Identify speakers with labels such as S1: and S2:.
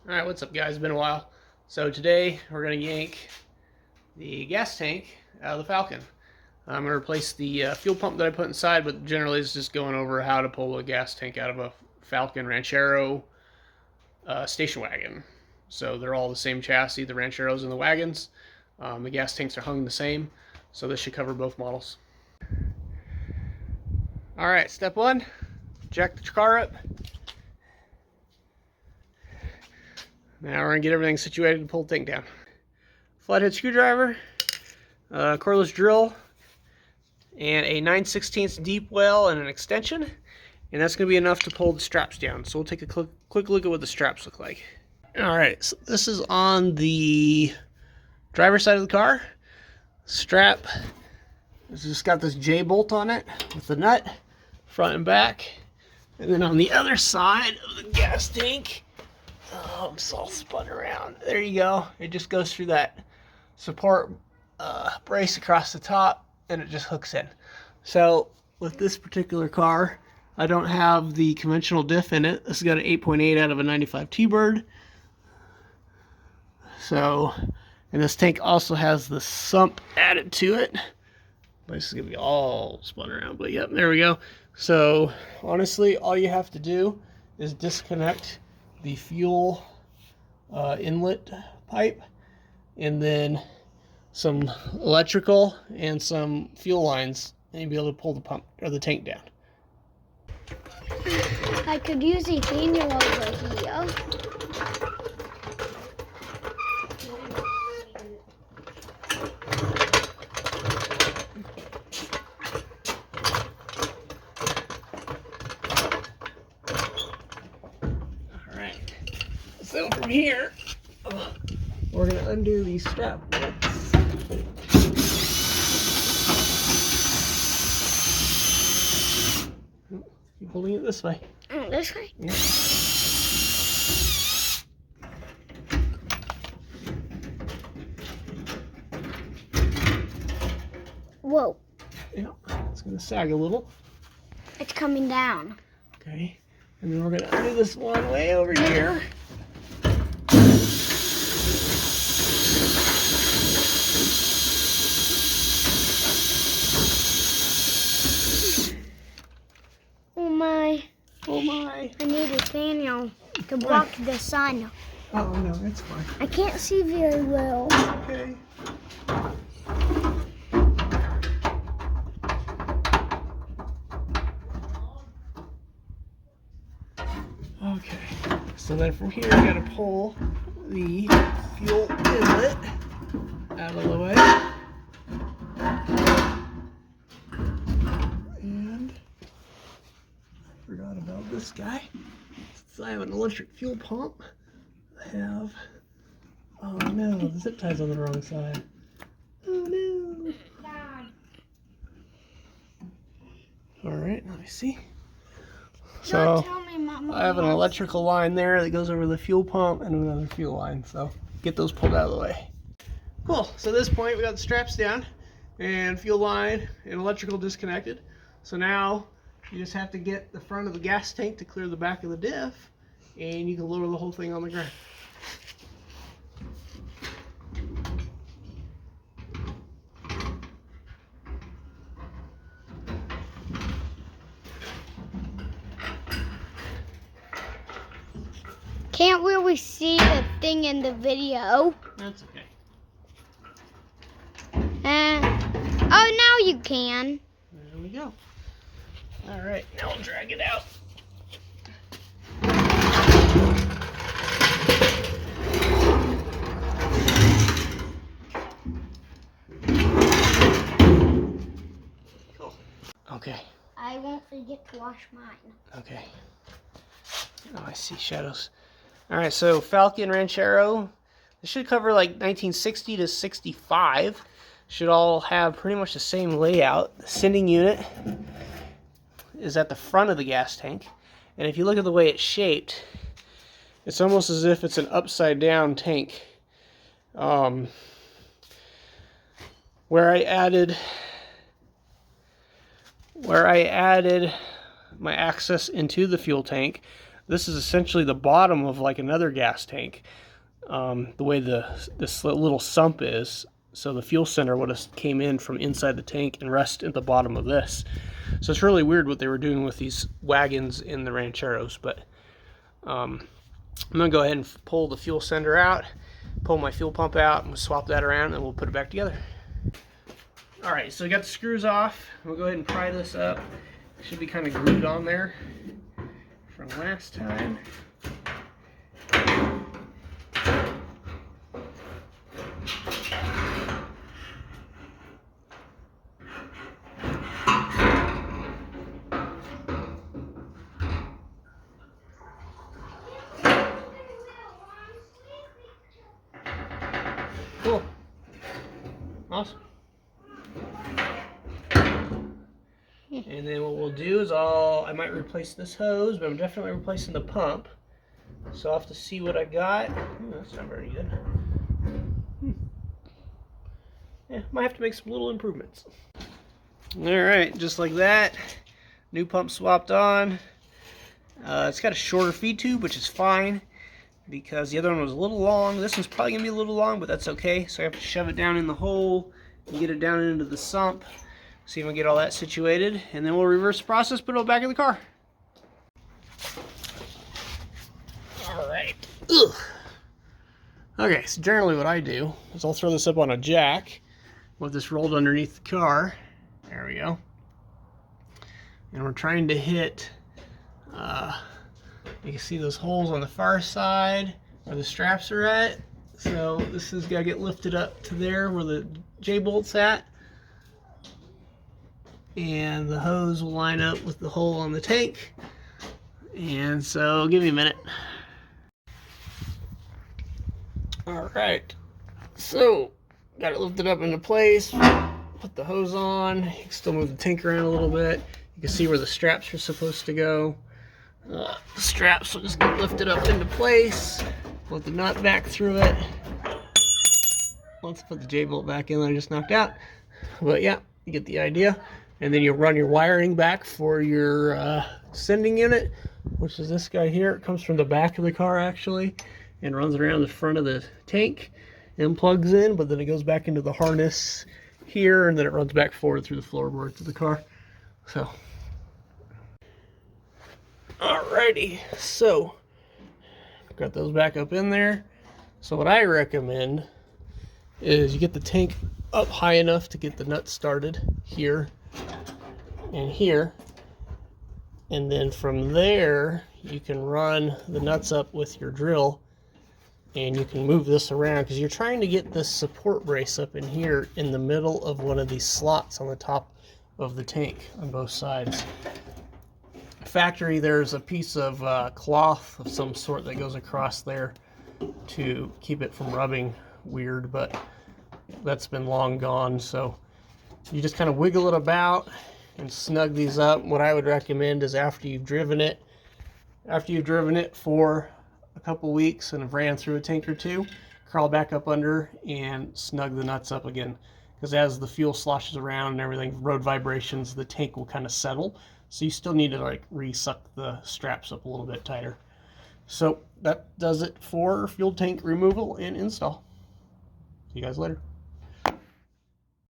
S1: Alright, what's up guys? It's been a while. So today we're going to yank the gas tank out of the Falcon. I'm going to replace the fuel pump that I put inside, but generally it's just going over how to pull a gas tank out of a Falcon Ranchero station wagon. So they're all the same chassis, the Rancheros and the wagons. The gas tanks are hung the same, so this should cover both models. Alright, step one, jack the car up. Now we're going to get everything situated to pull the tank down. Flathead screwdriver, cordless drill, and a 9/16 deep well and an extension. And that's going to be enough to pull the straps down. So we'll take a quick look at what the straps look like. Alright, so this is on the driver's side of the car. Strap has just got this J-bolt on it with the nut, front and back. And then on the other side of the gas tank, oh, I'm all spun around. There you go. It just goes through that support brace across the top, and it just hooks in. So with this particular car, I don't have the conventional diff in it. This has got an 8.8 out of a 95 T-Bird. So, and this tank also has the sump added to it. This is gonna be all spun around, but yep, there we go. So honestly, all you have to do is disconnect the fuel inlet pipe, and then some electrical and some fuel lines, and you'll be able to pull the pump or the tank down.
S2: I could use a manual over here.
S1: So from here, we're going to undo these strap bolts. Keep holding it this way.
S2: This way?
S1: Yeah.
S2: Whoa.
S1: Yeah, it's going to sag a little.
S2: It's coming down.
S1: Okay, and then we're going to undo this one way over here.
S2: Oh my. I need a fan to block the sun.
S1: Oh no, it's fine.
S2: I can't see very well.
S1: Okay. Okay. So then from here, I gotta pull the fuel inlet out of the way. And I forgot about this guy. Since I have an electric fuel pump, I have, oh no, the zip tie's on the wrong side. Oh no. Alright, let me see. So I have an electrical line there that goes over the fuel pump and another fuel line, so get those pulled out of the way. Cool, so at this point we got the straps down and fuel line and electrical disconnected. So now you just have to get the front of the gas tank to clear the back of the diff, and you can lower the whole thing on the ground.
S2: Can't really see the thing in the video.
S1: That's okay.
S2: Oh, now you can.
S1: There we go. All right, now we'll drag it out. Cool. Okay.
S2: I won't forget to wash mine.
S1: Okay. Oh, I see shadows. All right, so Falcon Ranchero. This should cover like 1960 to 65. Should all have pretty much the same layout. The sending unit is at the front of the gas tank, and if you look at the way it's shaped, it's almost as if it's an upside down tank. Where I added my access into the fuel tank, this is essentially the bottom of like another gas tank. The way this little sump is, so the fuel center would have came in from inside the tank and rest at the bottom of this. So it's really weird what they were doing with these wagons in the Rancheros, but I'm gonna go ahead and pull the fuel sender out, pull my fuel pump out, and we'll swap that around and we'll put it back together. All right, so we got the screws off. We'll go ahead and pry this up. It should be kind of glued on there from last time. Cool. Awesome. And then what we'll do is I might replace this hose, but I'm definitely replacing the pump. So I'll have to see what I got. That's not very good. Yeah, might have to make some little improvements. Alright, just like that. New pump swapped on. It's got a shorter feed tube, which is fine, because the other one was a little long. This one's probably going to be a little long, but that's okay. So I have to shove it down in the hole and get it down into the sump. See if I can get all that situated, and then we'll reverse the process, put it all back in the car. Alright. Okay, so generally what I do is I'll throw this up on a jack with this rolled underneath the car. There we go. And we're trying to hit, you can see those holes on the far side where the straps are at. So this has got to get lifted up to there where the J-bolt's at. And the hose will line up with the hole on the tank. And so give me a minute. Alright, so got it lifted up into place, put the hose on. You can still move the tank around a little bit. You can see where the straps are supposed to go. The straps will just get lifted up into place. Put the nut back through it. Let's put the J-bolt back in that I just knocked out. But yeah, you get the idea. And then you'll run your wiring back for your sending unit, which is this guy here. It comes from the back of the car actually, and runs around the front of the tank and plugs in, but then it goes back into the harness here, and then it runs back forward through the floorboard to the car. So, alrighty, so got those back up in there. So what I recommend is you get the tank up high enough to get the nuts started here and here, and then from there you can run the nuts up with your drill, and you can move this around because you're trying to get this support brace up in here in the middle of one of these slots on the top of the tank on both sides. Factory, there's a piece of cloth of some sort that goes across there to keep it from rubbing weird, but that's been long gone. So you just kind of wiggle it about and snug these up. What I would recommend is after you've driven it for a couple weeks and have ran through a tank or two, crawl back up under and snug the nuts up again, because as the fuel sloshes around and everything, road vibrations, the tank will kind of settle. So you still need to like re-suck the straps up a little bit tighter. So that does it for fuel tank removal and install. See you guys later.